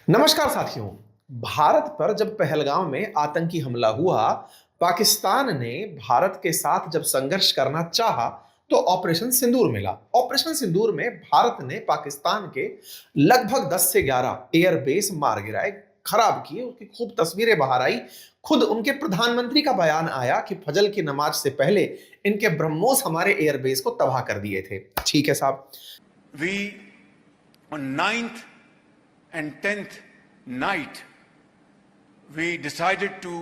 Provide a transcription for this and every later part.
नमस्कार साथियों। भारत पर जब पहलगाम में आतंकी हमला हुआ, पाकिस्तान ने भारत के साथ जब संघर्ष करना चाहा, तो ऑपरेशन सिंदूर मिला। ऑपरेशन सिंदूर में भारत ने पाकिस्तान के लगभग 10 से 11 एयरबेस मार गिराए, खराब किए। उसकी खूब तस्वीरें बाहर आई। खुद उनके प्रधानमंत्री का बयान आया कि फजल की नमाज से पहले इनके ब्रह्मोस हमारे एयरबेस को तबाह कर दिए थे। ठीक है साहब। We on 9th and 10th night we decided to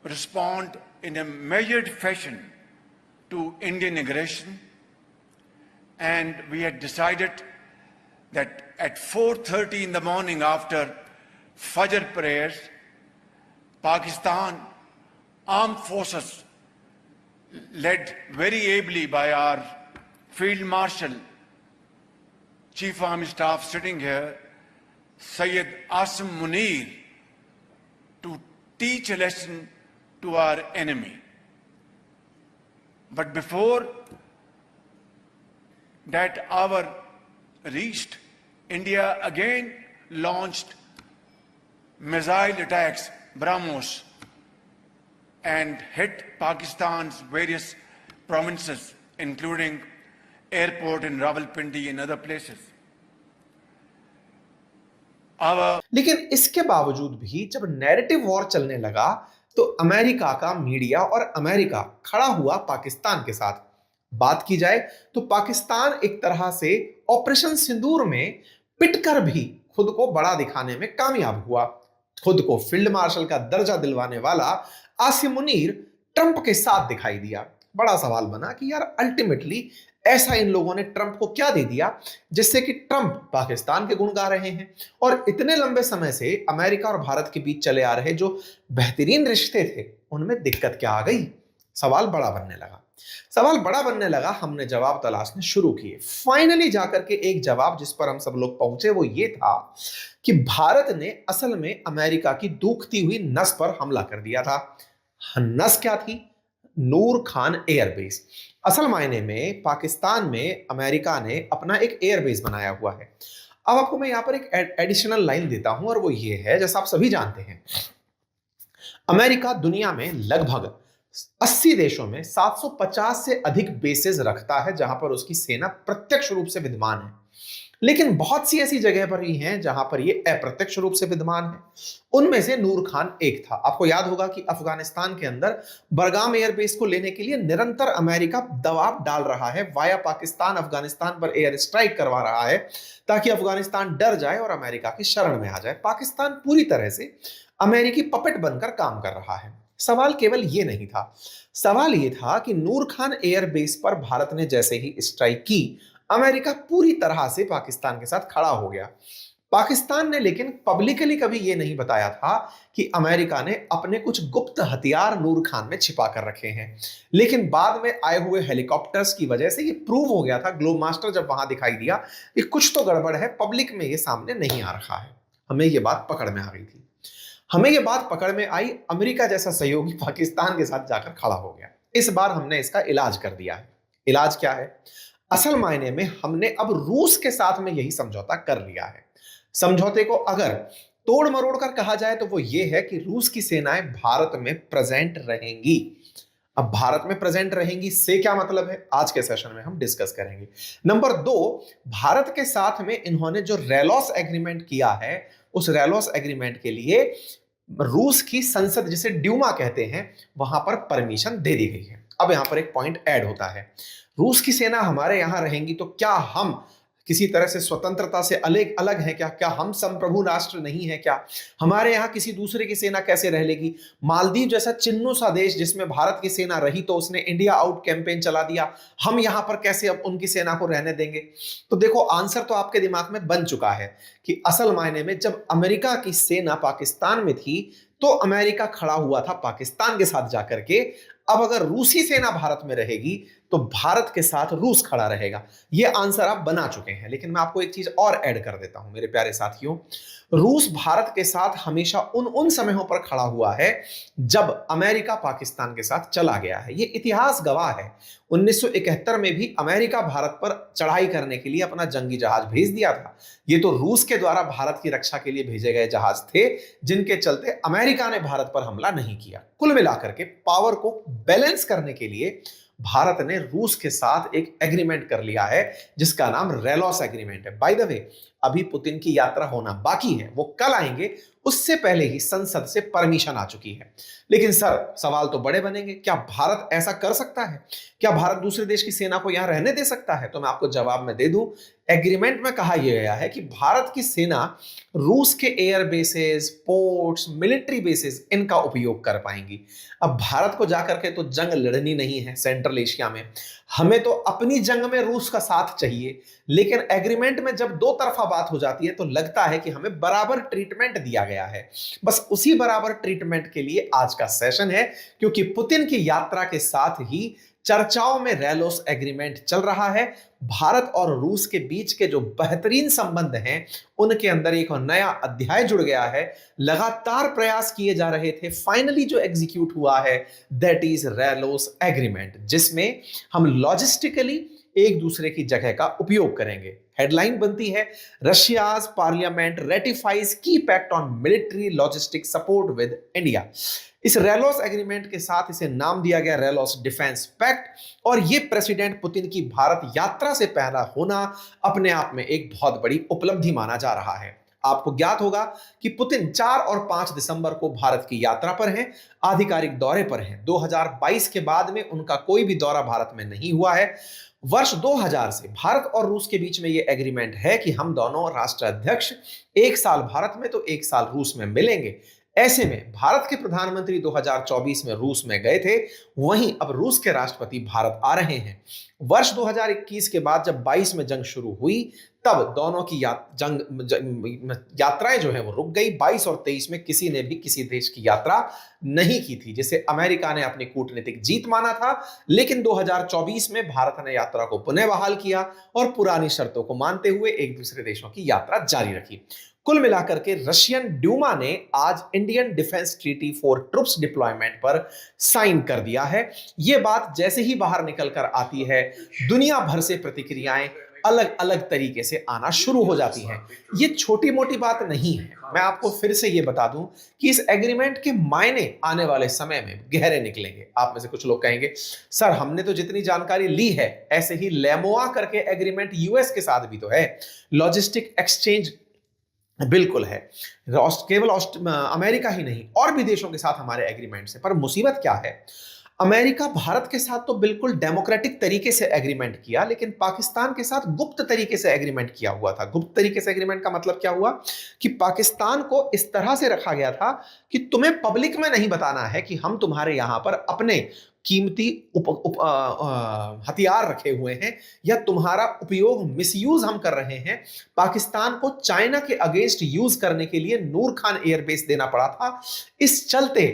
respond in a measured fashion to Indian aggression, and we had decided that at 4:30 in the morning after Fajr prayers, Pakistan armed forces led very ably by our Field Marshal, Chief Army Staff sitting here, Syed Asim Munir, to teach a lesson to our enemy. But before that hour reached, India again launched missile attacks, BrahMos, and hit Pakistan's various provinces, including airport in Rawalpindi and other places. लेकिन इसके बावजूद भी जब narrative war चलने लगा, तो America का media और अमेरिका खड़ा हुआ पाकिस्तान के साथ। बात की जाए तो पाकिस्तान एक तरह से ऑपरेशन सिंदूर में पिटकर भी खुद को बड़ा दिखाने में कामयाब हुआ। खुद को फील्ड मार्शल का दर्जा दिलवाने वाला आसिम मुनीर ट्रंप के साथ दिखाई दिया। बड़ा सवाल बना कि यार अल्टीमेटली ऐसा इन लोगों ने ट्रंप को क्या दे दिया जिससे कि ट्रंप पाकिस्तान के गुण गा रहे हैं, और इतने लंबे समय से अमेरिका और भारत के बीच चले आ रहे जो बेहतरीन रिश्ते थे उनमें दिक्कत क्या आ गई। सवाल बड़ा बनने लगा। हमने जवाब तलाशने शुरू किए। फाइनली जाकर के एक जवाब जिस पर हम सब लोग पहुंचे वो ये था कि भारत ने असल में अमेरिका की दूखती हुई नस पर हमला कर दिया था। नस क्या थी? नूर खान एयरबेस। असल मायने में पाकिस्तान में अमेरिका ने अपना एक एयरबेस बनाया हुआ है। अब आपको मैं यहां पर एक एडिशनल लाइन देता हूं, और वो ये है, जैसा आप सभी जानते हैं, अमेरिका दुनिया में लगभग 80 देशों में 750 से अधिक बेसेस रखता है जहां पर उसकी सेना प्रत्यक्ष रूप से विद्यमान है। लेकिन बहुत सी ऐसी जगह पर ही हैं जहां पर ये अप्रत्यक्ष रूप से विद्यमान है। उनमें से नूर खान एक था। आपको याद होगा कि अफगानिस्तान के अंदर बरगाम एयरबेस को लेने के लिए निरंतर अमेरिका दबाव डाल रहा है, वाया पाकिस्तान अफगानिस्तान पर एयर स्ट्राइक करवा रहा है ताकि अफगानिस्तान डर जाए और अमेरिका की शरण में आ जाए। पाकिस्तान पूरी तरह से अमेरिकी पपेट बनकर काम कर रहा है। सवाल केवल ये नहीं था। सवाल ये था कि नूर खान एयरबेस पर भारत ने जैसे ही स्ट्राइक की, अमेरिका पूरी तरह से पाकिस्तान के साथ खड़ा हो गया। पाकिस्तान ने लेकिन पब्लिकली कभी यह नहीं बताया था कि अमेरिका ने अपने कुछ गुप्त हथियार नूर खान में छिपा कर रखे हैं। लेकिन बाद में आए हुए हेलीकॉप्टर्स की वजह से यह प्रूव हो गया था, ग्लोब मास्टर जब वहां दिखाई दिया कि कुछ तो गड़बड़ है, पब्लिक में यह सामने नहीं आ रखा है। हमें यह बात पकड़ में आ गई थी। हमें यह बात पकड़ में आई, अमेरिका जैसा सहयोगी पाकिस्तान के साथ जाकर खड़ा हो गया। इस बार हमने इसका इलाज कर दिया है। इलाज क्या है? असल मायने में हमने अब रूस के साथ में यही समझौता कर लिया है। समझौते को अगर तोड़ मरोड़ कर कहा जाए तो वो ये है कि रूस की सेनाएं भारत में प्रेजेंट रहेंगी। अब भारत में प्रेजेंट रहेंगी से क्या मतलब है, आज के सेशन में हम डिस्कस करेंगे। नंबर 2, भारत के साथ में इन्होंने जो रेलॉस एग्रीमेंट किया है, उस रेलॉस एग्रीमेंट के लिए रूस की संसद, जिसे ड्यूमा कहते हैं, वहां पर परमिशन दे दी गई है। अब यहां पर एक पॉइंट ऐड होता है, रूस की सेना हमारे यहां रहेंगी तो क्या हम किसी तरह से स्वतंत्रता से अलग अलग हैं क्या? क्या हम संप्रभु राष्ट्र नहीं है क्या? हमारे यहां किसी दूसरे की सेना कैसे रह लेगी? मालदीव जैसा चिन्नो सा देश जिसमें भारत की सेना रही तो उसने इंडिया आउट कैंपेन चला दिया, हम यहां पर कैसे अब उनकी सेना को रहने देंगे? तो देखो, आंसर तो आपके दिमाग में बन चुका है कि असल मायने में जब अमेरिका की सेना पाकिस्तान में थी तो अमेरिका खड़ा हुआ था पाकिस्तान के साथ जाकर के। अब अगर रूसी सेना भारत में रहेगी तो भारत के साथ रूस खड़ा रहेगा। ये आंसर आप बना चुके हैं, लेकिन मैं आपको एक चीज और ऐड कर देता हूं मेरे प्यारे साथियों। रूस भारत के साथ हमेशा उन समयों पर खड़ा हुआ है जब अमेरिका पाकिस्तान के साथ चला गया है। ये इतिहास गवाह है। 1971 में भी अमेरिका भारत पर चढ़ाई करने के लिए अपना जंगी जहाज भेज दिया था। ये तो रूस के द्वारा भारत की रक्षा के लिए भेजे गए जहाज थे, जिनके चलते अमेरिका ने भारत पर हमला नहीं किया। कुल मिलाकर के पावर को बैलेंस करने के लिए भारत ने रूस के साथ एक एग्रीमेंट कर लिया है, जिसका नाम रेलॉस एग्रीमेंट है। बाय द वे, अभी पुतिन की यात्रा होना बाकी है, वो कल आएंगे, उससे पहले ही संसद से परमिशन आ चुकी है। लेकिन सर, सवाल तो बड़े बनेंगे, क्या भारत ऐसा कर सकता है? क्या भारत दूसरे देश की सेना को यहां रहने दे सकता है? तो मैं आपको जवाब में दे दूं, एग्रीमेंट में कहा यह गया है कि भारत की सेना रूस के air bases, ports, military bases इनका उपयोग कर पाएंगी। अब भारत को जाकर के तो जंग लड़नी नहीं है सेंट्रल एशिया में, हमें तो अपनी जंग में रूस का साथ चाहिए। लेकिन एग्रीमेंट में जब दो तरफा बात हो जाती है तो लगता है कि हमें बराबर ट्रीटमेंट दिया गया है। बस उसी बराबर ट्रीटमेंट के लिए आज का सेशन है, क्योंकि पुतिन की यात्रा के साथ ही चर्चाओं में रेलोस एग्रीमेंट चल रहा है। भारत और रूस के बीच के जो बेहतरीन संबंध हैं, उनके अंदर एक नया अध्याय जुड़ गया है। लगातार प्रयास किए जा रहे थे, फाइनली जो एग्जीक्यूट हुआ है दैट इज रेलोस एग्रीमेंट, जिसमें हम लॉजिस्टिकली एक दूसरे की जगह का उपयोग करेंगे। हेडलाइन बनती है, Russia's parliament ratifies key pact on military logistic support with India. इस रेलोस एग्रीमेंट के साथ इसे नाम दिया गया रेलोस डिफेंस पैक्ट, और यह प्रेसिडेंट पुतिन की भारत यात्रा से पहला होना अपने आप में एक बहुत बड़ी उपलब्धि माना जा रहा है। आपको ज्ञात होगा कि पुतिन 4 और 5 दिसंबर को भारत की यात्रा पर हैं, आधिकारिक दौरे पर हैं। 2022 के बाद में उनका कोई भी दौरा भारत में नहीं हुआ है। वर्ष 2000 से भारत और रूस के बीच में यह एग्रीमेंट है कि हम दोनों राष्ट्राध्यक्ष एक साल भारत में तो एक साल रूस में मिलेंगे। ऐसे में भारत के प्रधानमंत्री 2024 में रूस में गए थे, वहीं अब रूस के राष्ट्रपति भारत आ रहे हैं। वर्ष 2021 के बाद जब 22 में जंग शुरू हुई, तब दोनों की यात्राएं जो है वो रुक गई। 22 और 23 में किसी ने भी किसी देश की यात्रा नहीं की थी, जिसे अमेरिका ने अपनी कूटनीतिक जीत माना था। लेकिन 2024 में भारत ने यात्रा को पुनः बहाल किया और पुरानी शर्तों को मानते हुए एक दूसरे देशों की यात्रा जारी रखी। कुल मिलाकर के रशियन ड्यूमा ने आज Indian defence treaty for troops deployment पर साइन कर दिया है। यह बात जैसे ही बाहर निकल कर आती है, दुनिया भर से प्रतिक्रियाएं अलग अलग तरीके से आना शुरू हो जाती हैं। ये छोटी मोटी बात नहीं है। मैं आपको फिर से ये बता दूं कि इस एग्रीमेंट के मायने आने वाले समय में गहरे निकलेंगे। आप में से कुछ लोग कहेंगे, सर हमने तो जितनी जानकारी ली है, ऐसे ही लेमोआ करके एग्रीमेंट यूएस के साथ भी तो है, लॉजिस्टिक एक्सचेंज बिल्कुल है। केवल अमेरिका ही नहीं, और भी देशों के साथ हमारे एग्रीमेंट्स हैं। पर मुसीबत क्या है, अमेरिका भारत के साथ तो बिल्कुल डेमोक्रेटिक तरीके से एग्रीमेंट किया, लेकिन पाकिस्तान के साथ गुप्त तरीके से एग्रीमेंट किया हुआ था। गुप्त तरीके से एग्रीमेंट का मतलब क्या हुआ कि पाकिस्तान को इस तरह से रखा गया था कि तुम्हें पब्लिक में नहीं बताना है कि हम तुम्हारे यहां पर अपने कीमती हथियार रखे हुए हैं या तुम्हारा उपयोग मिसयूज हम कर रहे हैं। पाकिस्तान को चाइना के अगेंस्ट यूज करने के लिए नूर खान एयरबेस देना पड़ा था। इस चलते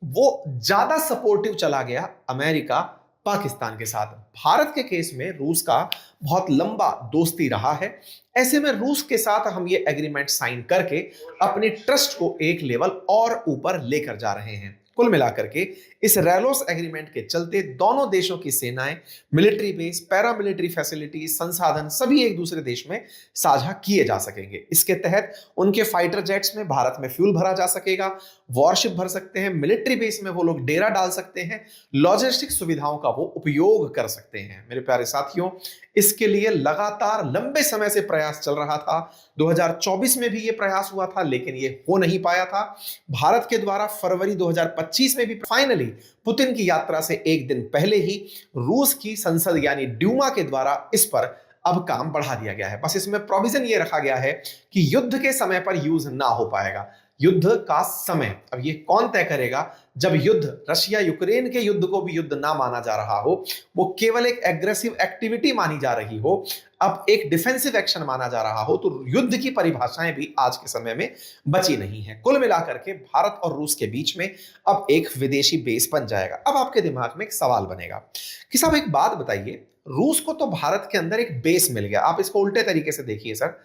वो ज्यादा सपोर्टिव चला गया अमेरिका पाकिस्तान के साथ। भारत के केस में रूस का बहुत लंबा दोस्ती रहा है। ऐसे में रूस के साथ हम ये एग्रीमेंट साइन करके अपने ट्रस्ट को एक लेवल और ऊपर लेकर जा रहे हैं। कुल मिलाकर के इस रेलोस एग्रीमेंट के चलते दोनों देशों की सेनाएं, मिलिट्री बेस, पैरामिलिट्री फैसिलिटीज, संसाधन सभी एक दूसरे देश में साझा किए जा सकेंगे। इसके तहत उनके फाइटर जेट्स में भारत में फ्यूल भरा जा सकेगा, वॉरशिप भर सकते हैं, मिलिट्री बेस में वो लोग डेरा डाल सकते हैं, लॉजिस्टिक सुविधाओं का वो उपयोग कर सकते हैं। मेरे प्यारे साथियों, इसके लिए लगातार लंबे समय से प्रयास चल रहा था। 2024 में भी ये प्रयास हुआ था, लेकिन ये हो नहीं पाया था। भारत के द्वारा फरवरी 2025 में भी फाइनली पुतिन की यात्रा से एक दिन पहले ही रूस की संसद यानी ड्यूमा के द्वारा इस पर अब काम बढ़ा दिया गया है। बस इसमें प्रोविजन ये रखा गया है कि युद्ध के समय पर यूज ना हो पाएगा, युद्ध का समय अब ये कौन तय करेगा? जब युद्ध रशिया यूक्रेन के युद्ध को भी युद्ध ना माना जा रहा हो, वो केवल एक एग्रेसिव एक्टिविटी मानी जा रही हो, अब एक डिफेंसिव एक्शन माना जा रहा हो, तो युद्ध की परिभाषाएं भी आज के समय में बची नहीं है। कुल मिलाकर के भारत और रूस के बीच में अब एक विदेशी बेस बन जाएगा। अब आपके दिमाग में एक सवाल बनेगा कि साहब एक बात बताइए, रूस को तो भारत के अंदर एक बेस मिल गया, आप इसको उल्टे तरीके से देखिए सर।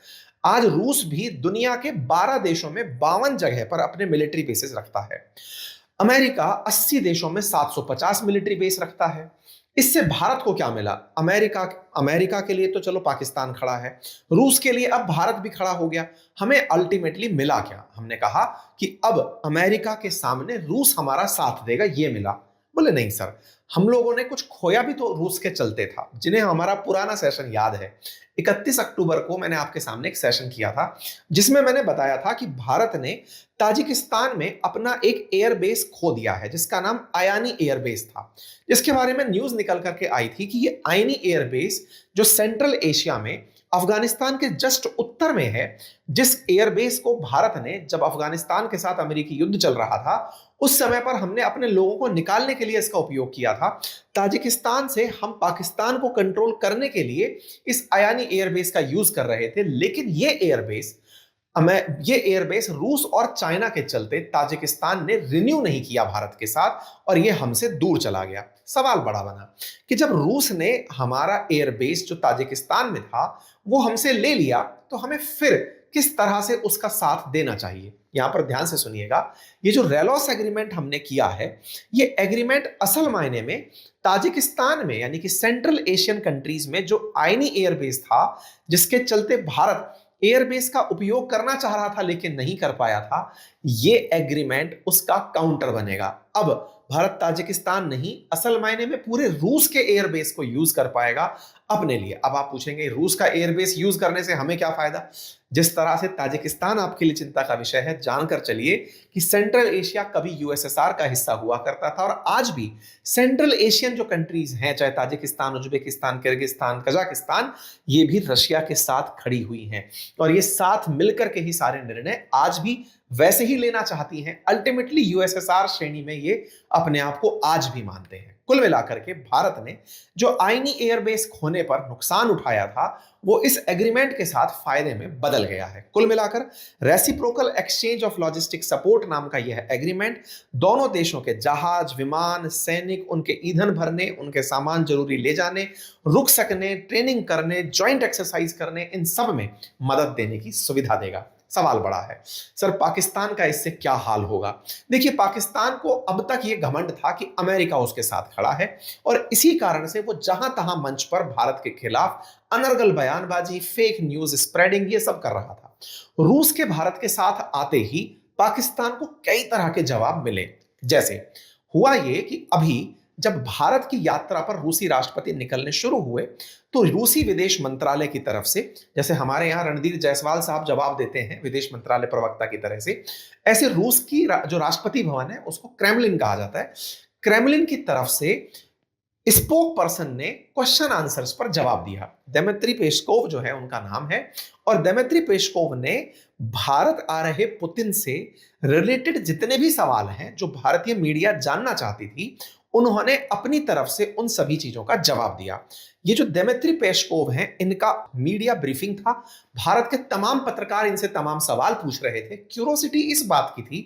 आज रूस भी दुनिया के 12 देशों में 52 जगह पर अपने मिलिट्री बेसेस रखता है। अमेरिका 80 देशों में 750 मिलिट्री बेस रखता है। इससे भारत को क्या मिला? अमेरिका अमेरिका के लिए तो चलो पाकिस्तान खड़ा है, रूस के लिए अब भारत भी खड़ा हो गया। हमें अल्टीमेटली मिला क्या? हमने कहा कि अब अमेरिका के सामने रूस हमारा साथ देगा, ये मिला। बोले नहीं सर, हम लोगों ने कुछ खोया भी तो रूस के चलते था। जिन्हें हमारा पुराना सेशन याद है, 31 अक्टूबर को मैंने आपके सामने एक सेशन किया था जिसमें मैंने बताया था कि भारत ने ताजिकिस्तान में अपना एक एयरबेस खो दिया है जिसका नाम आयानी एयरबेस था, जिसके बारे में न्यूज निकल करके आई थी कि ये आयानी एयरबेस जो सेंट्रल एशिया में अफगानिस्तान के जस्ट उत्तर में है, जिस एयरबेस को भारत ने जब अफगानिस्तान के साथ अमेरिकी युद्ध चल रहा था उस समय पर हमने अपने लोगों को निकालने के लिए इसका उपयोग किया था। ताजिकिस्तान से हम पाकिस्तान को कंट्रोल करने के लिए इस आयानी एयरबेस का यूज कर रहे थे, लेकिन ये एयरबेस रूस और चाइना के चलते ताजिकिस्तान ने रिन्यू नहीं किया भारत के साथ और ये हमसे दूर चला गया। सवाल बड़ा बना कि जब रूस ने हमारा एयरबेस जो ताजिकिस्तान में था वो हमसे ले लिया, तो हमें फिर किस तरह से उसका साथ देना चाहिए? यहां पर ध्यान से सुनिएगा, ये जो रेलॉस एग्रीमेंट हमने किया है, ये एग्रीमेंट असल मायने में ताजिकिस्तान में यानी कि सेंट्रल एशियन कंट्रीज में जो आयनी एयरबेस था, जिसके चलते भारत एयरबेस का उपयोग करना चाह रहा था लेकिन नहीं कर पाया था, ये एग्रीमेंट उसका काउंटर बनेगा। अब भारत ताजिकिस्तान नहीं, असल मायने में पूरे रूस के एयरबेस को यूज कर पाएगा अपने लिए। अब आप पूछेंगे रूस का एयरबेस यूज करने से हमें क्या फायदा? जिस तरह से ताजिकिस्तान आपके लिए चिंता का विषय है, जानकर चलिए कि सेंट्रल एशिया कभी यूएसएसआर का हिस्सा हुआ करता था और आज भी सेंट्रल एशियन जो कंट्रीज हैं, चाहे ताजिकिस्तान, उज्बेकिस्तान, किर्गिस्तान, कजाकिस्तान, ये भी रशिया के साथ खड़ी हुई हैं और ये साथ मिलकर के ही सारे निर्णय आज भी वैसे ही लेना चाहती हैं। अल्टीमेटली यूएसएसआर श्रेणी में ये अपने आप को आज भी मानते हैं। कुल मिलाकर के भारत ने जो आईनी एयरबेस खोने पर नुकसान उठाया था वो इस एग्रीमेंट के साथ फायदे में बदल गया है। कुल मिलाकर reciprocal exchange of logistic support नाम का यह एग्रीमेंट दोनों देशों के जहाज, विमान, सैनिक, उनके ईंधन भरने, उनके सामान जरूरी ले जाने, रुक सकने, ट्रेनिंग करने, ज्वाइंट एक्सरसाइज करने, इन सब में मदद देने की सुविधा देगा। सवाल बड़ा है, सर पाकिस्तान का इससे क्या हाल होगा? देखिए, पाकिस्तान को अब तक यह घमंड था कि अमेरिका उसके साथ खड़ा है और इसी कारण से वो जहां तहां मंच पर भारत के खिलाफ अनर्गल बयानबाजी, फेक न्यूज स्प्रेडिंग, ये सब कर रहा था। रूस के भारत के साथ आते ही पाकिस्तान को कई तरह के जवाब मिले। जैसे हुआ ये कि अभी जब भारत की यात्रा पर रूसी राष्ट्रपति निकलने शुरू हुए तो रूसी विदेश मंत्रालय की तरफ से, जैसे हमारे यहाँ रणधीर जायसवाल साहब जवाब देते हैं विदेश मंत्रालय प्रवक्ता की तरह से, ऐसे रूस की जो राष्ट्रपति भवन है उसको क्रेमलिन कहा जाता है। क्रेमलिन की तरफ से स्पोक पर्सन ने क्वेश्चन आंसर्स पर जवाब दिया। दिमित्री पेस्कोव जो है उनका नाम है, और दिमित्री पेस्कोव ने भारत आ रहे पुतिन से रिलेटेड जितने भी सवाल हैं जो भारतीय मीडिया जानना चाहती थी, उन्होंने अपनी तरफ से उन सभी चीजों का जवाब दिया। ये जो दिमित्री पेस्कोव हैं, इनका मीडिया ब्रीफिंग था, भारत के तमाम पत्रकार इनसे तमाम सवाल पूछ रहे थे। क्यूरोसिटी इस बात की थी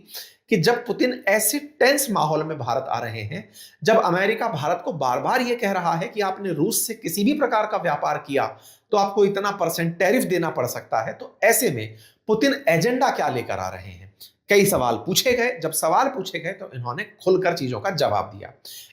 कि जब पुतिन ऐसे टेंस माहौल में भारत आ रहे हैं, जब अमेरिका भारत को बार बार यह कह रहा है कि आपने रूस से किसी भी प्रकार का व्यापार किया तो आपको इतना % टैरिफ देना पड़ सकता है, तो ऐसे में पुतिन एजेंडा क्या लेकर आ रहे हैं? कई सवाल पूछे गए। जब सवाल पूछे गए तो इन्होंने खुलकर चीजों का जवाब दिया।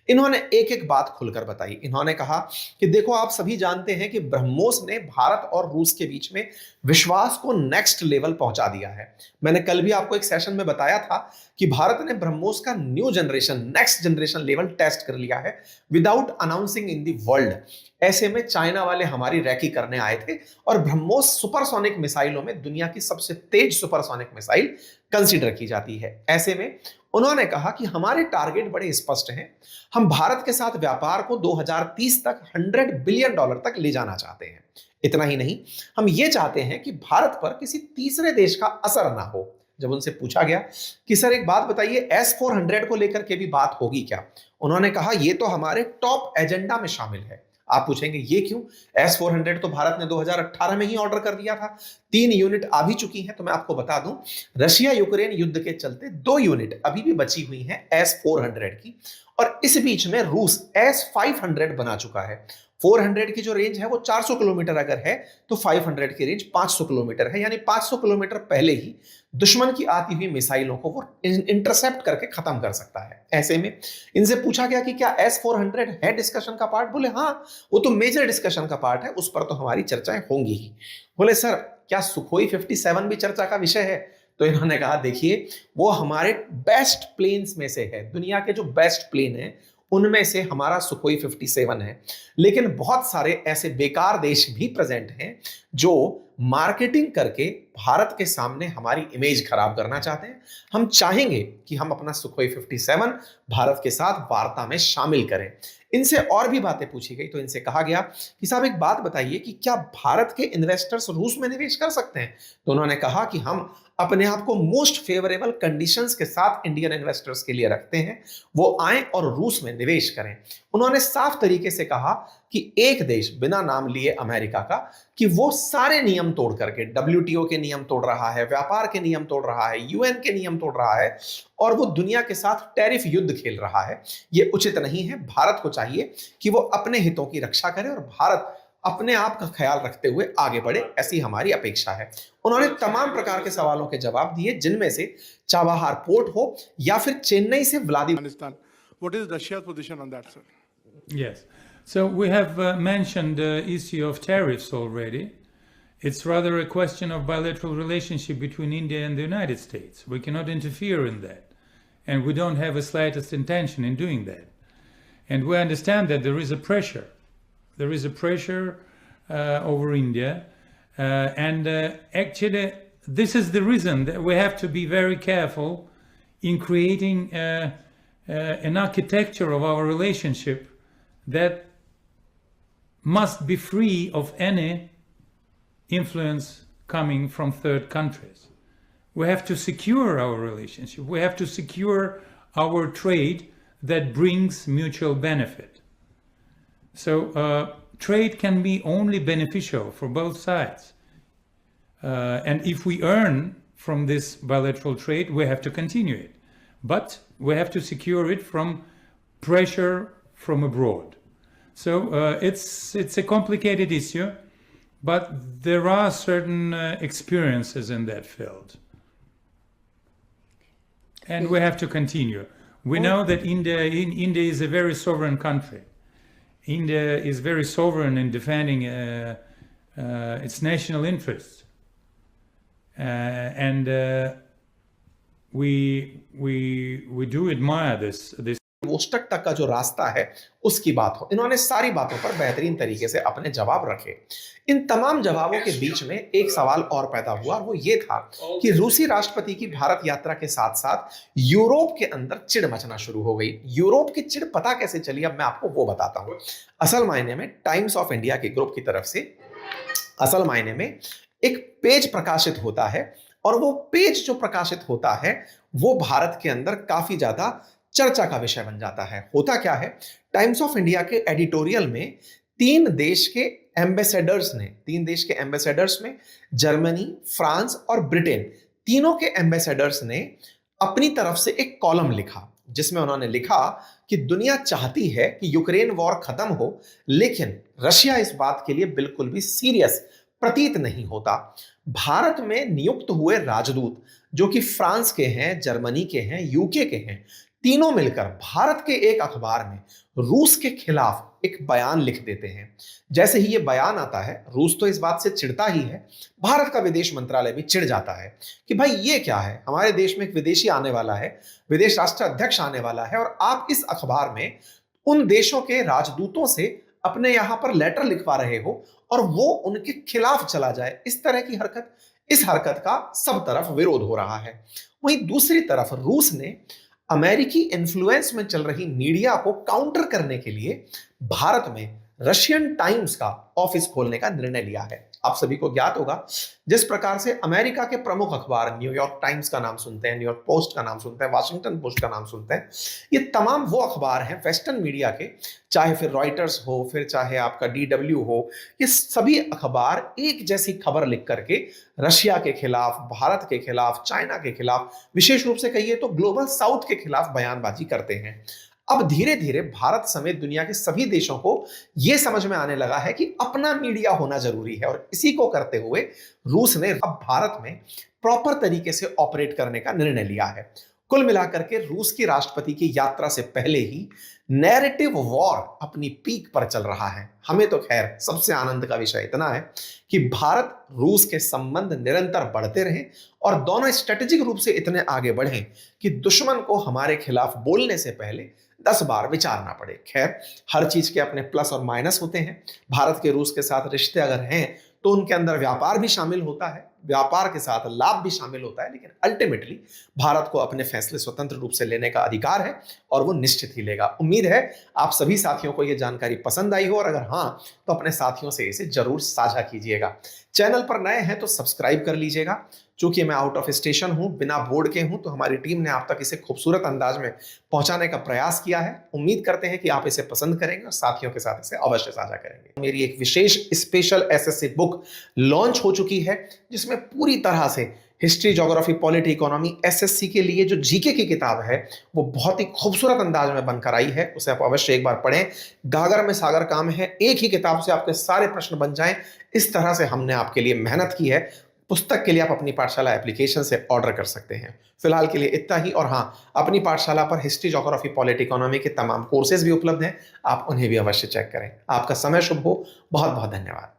इन्होंने एक एक बात खुलकर बताई। इन्होंने कहा कि देखो, आप सभी जानते हैं कि ब्रह्मोस ने भारत और रूस के बीच में विश्वास को नेक्स्ट लेवल पहुंचा दिया है। मैंने कल भी आपको एक सेशन में बताया था कि भारत ने ब्रह्मोस का new generation, next generation level test कर लिया है without announcing in the world. ऐसे में चाइना वाले हमारी रैकी करने आए थे और ब्रह्मोस सुपरसोनिक मिसाइलों में दुनिया की सबसे तेज सुपरसोनिक मिसाइल कंसीडर की जाती है। ऐसे में उन्होंने कहा कि हमारे टारगेट बड़े स्पष्ट हैं। हम भारत के साथ व्यापार को 2030 तक $100 बिलियन तक ले जाना चाहते हैं। इतना ही नहीं, हम ये चाहते हैं कि भारत पर किसी तीसरे देश का असर ना हो। जब उनसे पूछा गया कि सर एक बात बताइए, S-400 को लेकर के भी बात होगी क्या, उन्होंने कहा ये तो हमारे टॉप एजेंडा में शामिल है। आप पूछेंगे ये क्यों? S-400 तो भारत ने 2018 में ही ऑर्डर कर दिया था, 3 यूनिट आ भी चुकी हैं। तो मैं आपको बता दूं, रशिया यूक्रेन युद्ध के चलते 2 यूनिट अभी भी बची हुई हैं S-400 की, और इस बीच में रूस S-500 बना चुका है। 400 की जो रेंज है वो 400 किलोमीटर अगर है, तो 500 की रेंज 500 किलोमीटर है, यानी 500 किलोमीटर पहले ही दुश्मन की आती हुई मिसाइलों को वो इंटरसेप्ट करके खत्म कर सकता है। ऐसे में इनसे पूछा गया कि क्या S-400 है डिस्कशन का पार्ट? बोले हाँ, वो तो मेजर डिस्कशन का पार्ट है, उस पर तो हमारी चर्चाएं होंगी ही। बोले सर क्या सुखोई 57 भी चर्चा का विषय है? तो इन्होंने कहा देखिए वो हमारे बेस्ट प्लेन्स में से है, दुनिया के जो बेस्ट प्लेन है उनमें से हमारा सुखोई 57 है। लेकिन बहुत सारे ऐसे बेकार देश भी प्रेजेंट हैं जो मार्केटिंग करके भारत के सामने हमारी इमेज खराब करना चाहते हैं। हम चाहेंगे कि हम अपना सुखोई 57 भारत के साथ वार्ता में शामिल करें। इनसे और भी बातें पूछी गई, तो इनसे कहा गया कि साहब एक बात बताइए कि क्या भारत के इन्वेस्टर्स रूस में निवेश कर सकते हैं? तो उन्होंने कहा कि हम अपने आप को मोस्ट फेवरेबल कंडीशंस के साथ इंडियन इन्वेस्टर्स के लिए रखते हैं, वो आए और रूस में निवेश करें। उन्होंने साफ तरीके से कहा कि एक देश, बिना नाम लिए अमेरिका का, कि वो सारे नियम तोड़ करके WTO के नियम तोड़ रहा है, व्यापार के नियम तोड़ रहा है, UN के नियम तोड़ रहा है, और वो दुनिया के साथ टैरिफ युद्ध खेल रहा है। ये उचित नहीं है। भारत को चाहिए कि वो अपने हितों की रक्षा करे और भारत अपने आप का ख्याल रखते हुए आगे बढ़े, ऐसी हमारी अपेक्षा है। उन्होंने तमाम प्रकार के सवालों के जवाब दिए, जिनमें से चाबहार पोर्ट हो या फिर चेन्नई से Afghanistan. What is Russia's position on that, sir? Yes. So we have mentioned the issue of tariffs already. It's rather a question of bilateral relationship between India and the United States. We cannot interfere in that. And we don't have the slightest intention in doing that. And we understand that there is a pressure. There is a pressure over India. Actually, this is the reason that we have to be very careful in creating an architecture of our relationship that must be free of any influence coming from third countries. We have to secure our relationship. We have to secure our trade that brings mutual benefit. So trade can be only beneficial for both sides. And if we earn from this bilateral trade, we have to continue it. But we have to secure it from pressure from abroad. So it's a complicated issue, but there are certain experiences in that field. And we have to continue. We know that India is a very sovereign country. India is very sovereign in defending its national interests. We do admire this. वोस्टक तक का जो रास्ता है उसकी बात हो। इन्होंने सारी बातों पर बेहतरीन तरीके से अपने जवाब रखे। इन तमाम जवाबों के बीच में एक सवाल और पैदा हुआ, वो ये था कि रूसी राष्ट्रपति की भारत यात्रा के साथ साथ यूरोप के अंदर चिढ़ मचना शुरू हो गई। यूरोप की चिढ़ पता कैसे चली, अब मैं आपको वो बताता हूं। असल मायने में टाइम्स ऑफ इंडिया के ग्रुप की तरफ से असल मायने में एक पेज प्रकाशित होता है, और वो पेज जो प्रकाशित होता है वो भारत के अंदर काफी ज्यादा चर्चा का विषय बन जाता है। होता क्या है, टाइम्स ऑफ इंडिया के एडिटोरियल में तीन देश के एम्बेसडर्स में जर्मनी, फ्रांस और ब्रिटेन, तीनों के एम्बेसडर्स ने अपनी तरफ से एक कॉलम लिखा, जिसमें उन्होंने लिखा कि दुनिया चाहती है कि यूक्रेन वॉर खत्म हो, लेकिन रशिया इस बात के लिए बिल्कुल भी सीरियस प्रतीत नहीं होता। भारत में नियुक्त हुए राजदूत, जो कि फ्रांस के हैं, जर्मनी के हैं, यूके के हैं, तीनों मिलकर भारत के एक अखबार में रूस के खिलाफ एक बयान लिख देते हैं। जैसे ही ये बयान आता है, रूस तो इस बात से चिढ़ता ही है, भारत का विदेश मंत्रालय भी चिढ़ जाता है कि भाई ये क्या है, हमारे देश में एक विदेशी आने वाला है, विदेश राष्ट्र अध्यक्ष आने वाला है, और आप इस अखबार में उन देशों के राजदूतों से अपने यहां पर लेटर लिखवा रहे हो और वो उनके खिलाफ चला जाए। इस तरह की इस हरकत का सब तरफ विरोध हो रहा है। वहीं दूसरी तरफ रूस ने अमेरिकी इन्फ्लुएंस में चल रही मीडिया को काउंटर करने के लिए भारत में रशियन टाइम्स का ऑफिस खोलने का निर्णय लिया है। आप सभी को ज्ञात होगा, जिस प्रकार से अमेरिका के प्रमुख अखबार न्यूयॉर्क टाइम्स का नाम सुनते हैं, न्यूयॉर्क पोस्ट का नाम सुनते हैं, वाशिंगटन पोस्ट का नाम सुनते हैं, ये तमाम वो अखबार हैं वेस्टर्न मीडिया के, चाहे फिर रॉयटर्स हो, फिर चाहे आपका DW हो, ये सभी अखबार एक जैसी खबर लिख करके रशिया के खिलाफ, भारत के खिलाफ, चाइना के खिलाफ, विशेष रूप से कहिए तो ग्लोबल साउथ के खिलाफ बयानबाजी करते हैं। अब धीरे धीरे भारत समेत दुनिया के सभी देशों को यह समझ में आने लगा है कि अपना मीडिया होना जरूरी है, और इसी को करते हुए रूस ने अब भारत में प्रॉपर तरीके से ऑपरेट करने का निर्णय लिया है। कुल मिलाकर के रूस की राष्ट्रपति की यात्रा से पहले ही नैरेटिव वॉर अपनी पीक पर चल रहा है। हमें तो खैर सबसे आनंद का विषय इतना है कि भारत रूस के संबंध निरंतर बढ़ते रहें और दोनों स्ट्रेटेजिक रूप से इतने आगे बढ़ें कि दुश्मन को हमारे खिलाफ बोलने से पहले 10 बार विचारना पड़े। खैर, हर चीज के अपने प्लस और माइनस होते हैं। भारत के रूस के साथ रिश्ते अगर हैं तो उनके अंदर व्यापार भी शामिल होता है, व्यापार के साथ लाभ भी शामिल होता है, लेकिन अल्टीमेटली भारत को अपने फैसले स्वतंत्र रूप से लेने का अधिकार है और वो निश्चित ही लेगा। उम्मीद है आप सभी साथियों को यह जानकारी पसंद आई हो, और अगर हाँ तो अपने साथियों से इसे जरूर साझा कीजिएगा। चैनल पर नए हैं तो सब्सक्राइब कर लीजिएगा। चूंकि मैं आउट ऑफ स्टेशन हूं, बिना बोर्ड के हूं, तो हमारी टीम ने आप तक इसे खूबसूरत अंदाज में पहुंचाने का प्रयास किया है। उम्मीद करते हैं कि आप इसे पसंद करेंगे और साथियों के साथ इसे अवश्य साझा करेंगे। मेरी एक विशेष स्पेशल SSC बुक लॉन्च हो चुकी है, जिसमें पूरी तरह से history, geography, polity, economy, SSC के लिए जो GK की किताब है वो बहुत ही खूबसूरत अंदाज में बनकर आई है। उसे आप अवश्य एक बार पढ़ें। गागर में सागर काम है, एक ही किताब से आपके सारे प्रश्न बन जाएं, इस तरह से हमने आपके लिए मेहनत की है। पुस्तक के लिए आप अपनी पाठशाला एप्लीकेशन से ऑर्डर कर सकते हैं। फिलहाल के लिए इतना ही, और हाँ, अपनी पाठशाला पर हिस्ट्री, ज्योग्राफी, पॉलिटी, इकोनॉमी के तमाम कोर्सेज भी उपलब्ध हैं, आप उन्हें भी अवश्य चेक करें। आपका समय शुभ हो। बहुत बहुत धन्यवाद।